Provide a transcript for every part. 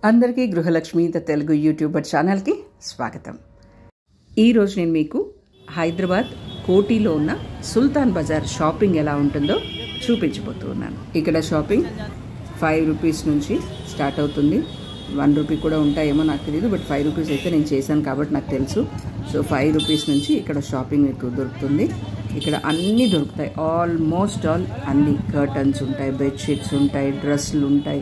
అందరికీ గృహలక్ష్మి the Telugu YouTuber ఛానల్కి స్వాగతం. ఈరోజు నేను మీకు హైదరాబాద్ కోటిలో ఉన్న సుల్తాన్ బజార్ షాపింగ్ ఎలా ఉంటుందో చూపించబోతున్నాను. ఇక్కడ షాపింగ్ 5 రూపీస్ నుంచి స్టార్ట్ అవుతుంది. 1 రూపీ కూడా ఉంటాయేమో నాకు తెలియదు, బట్ 5 రూపీస్ అయితే నేను చేశాను కాబట్టి నాకు తెలుసు. సో 5 రూపీస్ నుంచి ఇక్కడ షాపింగ్ మీకు దొరుకుతుంది. ఇక్కడ అన్నీ దొరుకుతాయి, ఆల్మోస్ట్ ఆల్ అన్ని. కర్టన్స్ ఉంటాయి, బెడ్షీట్స్ ఉంటాయి, డ్రెస్సులు ఉంటాయి,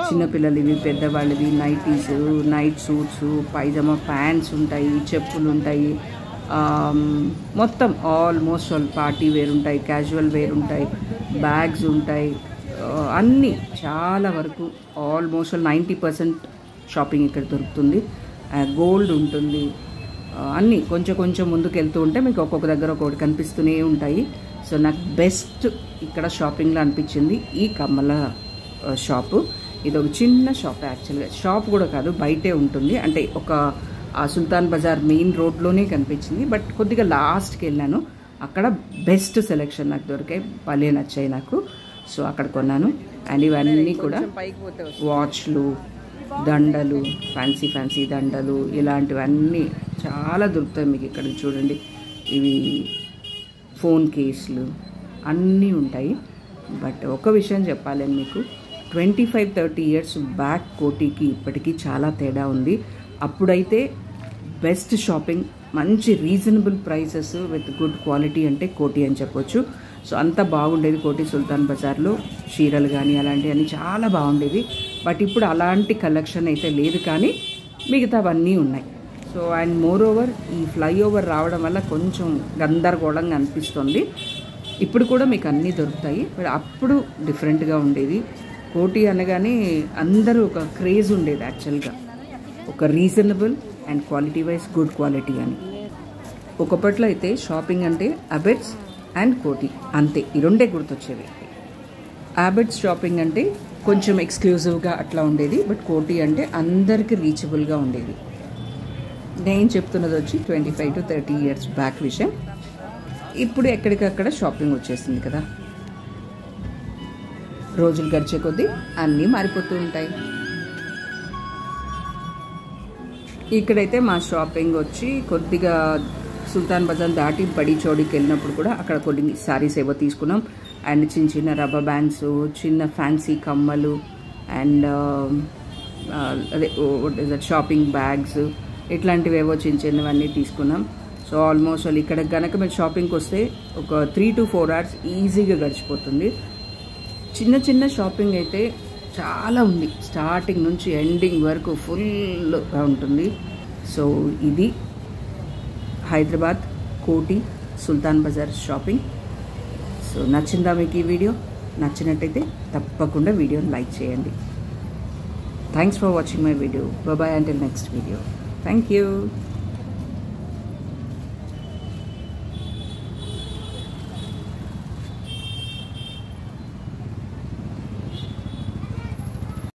చిన్నపిల్లలవి, పెద్దవాళ్ళవి, nighties, night suits, pyjama pants ఉంటాయి, చెప్పులు ఉంటాయి, మొత్తం ఆల్మోస్ట్ ఆల్ పార్టీ వేర్ ఉంటాయి, క్యాజువల్ వేర్ ఉంటాయి, బ్యాగ్స్ ఉంటాయి, అన్నీ చాలా వరకు ఆల్మోస్ట్ ఆల్ 90% షాపింగ్ ఇక్కడ దొరుకుతుంది. గోల్డ్ ఉంటుంది, అన్నీ కొంచెం కొంచెం ముందుకు వెళ్తూ ఉంటే మీకు ఒక్కొక్క దగ్గర ఒక్కొక్కటి కనిపిస్తూనే ఉంటాయి. సో నాకు బెస్ట్ ఇక్కడ షాపింగ్లో అనిపించింది ఈ కమ్మల షాపు. ఇది ఒక చిన్న షాప్, యాక్చువల్గా షాప్ కూడా కాదు, బయటే ఉంటుంది. అంటే ఒక సుల్తాన్ బజార్ మెయిన్ రోడ్లోనే కనిపించింది, బట్ కొద్దిగా లాస్ట్కి వెళ్ళాను. అక్కడ బెస్ట్ సెలెక్షన్ నాకు దొరికాయి, భలే నచ్చాయి నాకు. సో అక్కడ కొన్నాను. అండ్ ఇవన్నీ కూడా వాచ్లు, దండలు, ఫ్యాన్సీ దండలు, ఇలాంటివన్నీ చాలా దొరుకుతాయి మీకు ఇక్కడ. చూడండి, ఇవి ఫోన్ కేసులు అన్నీ ఉంటాయి. బట్ ఒక విషయం చెప్పాలని మీకు, 25-30 ఇయర్స్ బ్యాక్ కోటికి ఇప్పటికీ చాలా తేడా ఉంది. అప్పుడైతే బెస్ట్ షాపింగ్, మంచి reasonable prices with good quality అంటే కోటి అని చెప్పొచ్చు. సో అంత బాగుండేది కోటి సుల్తాన్ బజార్లో. చీరలు కానీ అలాంటివన్నీ చాలా బాగుండేది. బట్ ఇప్పుడు అలాంటి కలెక్షన్ అయితే లేదు, కానీ మిగతావన్నీ ఉన్నాయి. సో అండ్ మోర్ ఓవర్ ఈ ఫ్లైఓవర్ రావడం వల్ల కొంచెం గందరగోళంగా అనిపిస్తుంది. ఇప్పుడు కూడా మీకు అన్నీ దొరుకుతాయి, బట్ అప్పుడు డిఫరెంట్గా ఉండేది. కోటి అనగానే అందరూ ఒక క్రేజ్ ఉండేది యాక్చువల్గా, ఒక reasonable and quality wise good quality అని. ఒకప్పట్లో అయితే షాపింగ్ అంటే అబెట్స్ అండ్ కోటి అంతే, ఈ రెండే గుర్తొచ్చేవి. అబెట్స్ షాపింగ్ అంటే కొంచెం ఎక్స్క్లూజివ్గా అట్లా ఉండేది, బట్ కోటి అంటే అందరికీ రీచబుల్గా ఉండేది. నేను చెప్తున్నది వచ్చి 25-30 ఇయర్స్ బ్యాక్ విషయం. ఇప్పుడు ఎక్కడికక్కడ షాపింగ్ వచ్చేసింది కదా. రోజులు గడిచే కొద్దీ అన్నీ మారిపోతూ ఉంటాయి. ఇక్కడైతే మా షాపింగ్ వచ్చి కొద్దిగా సుల్తాన్ బజార్ దాటి బడి చౌడీకి వెళ్ళినప్పుడు కూడా అక్కడ కొన్ని శారీస్ ఏవో తీసుకున్నాం. అండ్ చిన్న చిన్న రబ్బర్ బ్యాండ్స్, చిన్న ఫ్యాన్సీ కమ్మలు, అండ్ అదే షాపింగ్ బ్యాగ్స్, ఇట్లాంటివి ఏవో చిన్న చిన్నవన్నీ తీసుకున్నాం. సో ఆల్మోస్ట్ వాళ్ళు ఇక్కడ కనుక మీరు షాపింగ్కి వస్తే ఒక 3 to 4 hours ఈజీగా గడిచిపోతుంది. చిన్న చిన్న షాపింగ్ అయితే చాలా ఉంది, స్టార్టింగ్ నుంచి ఎండింగ్ వరకు ఫుల్గా ఉంటుంది. సో ఇది హైదరాబాద్ కోటి సుల్తాన్ బజార్ షాపింగ్. సో నచ్చిందా మీకు ఈ వీడియో? నచ్చినట్టయితే తప్పకుండా వీడియోని లైక్ చేయండి. Thanks for watching my video. Bye until next video. Thank you.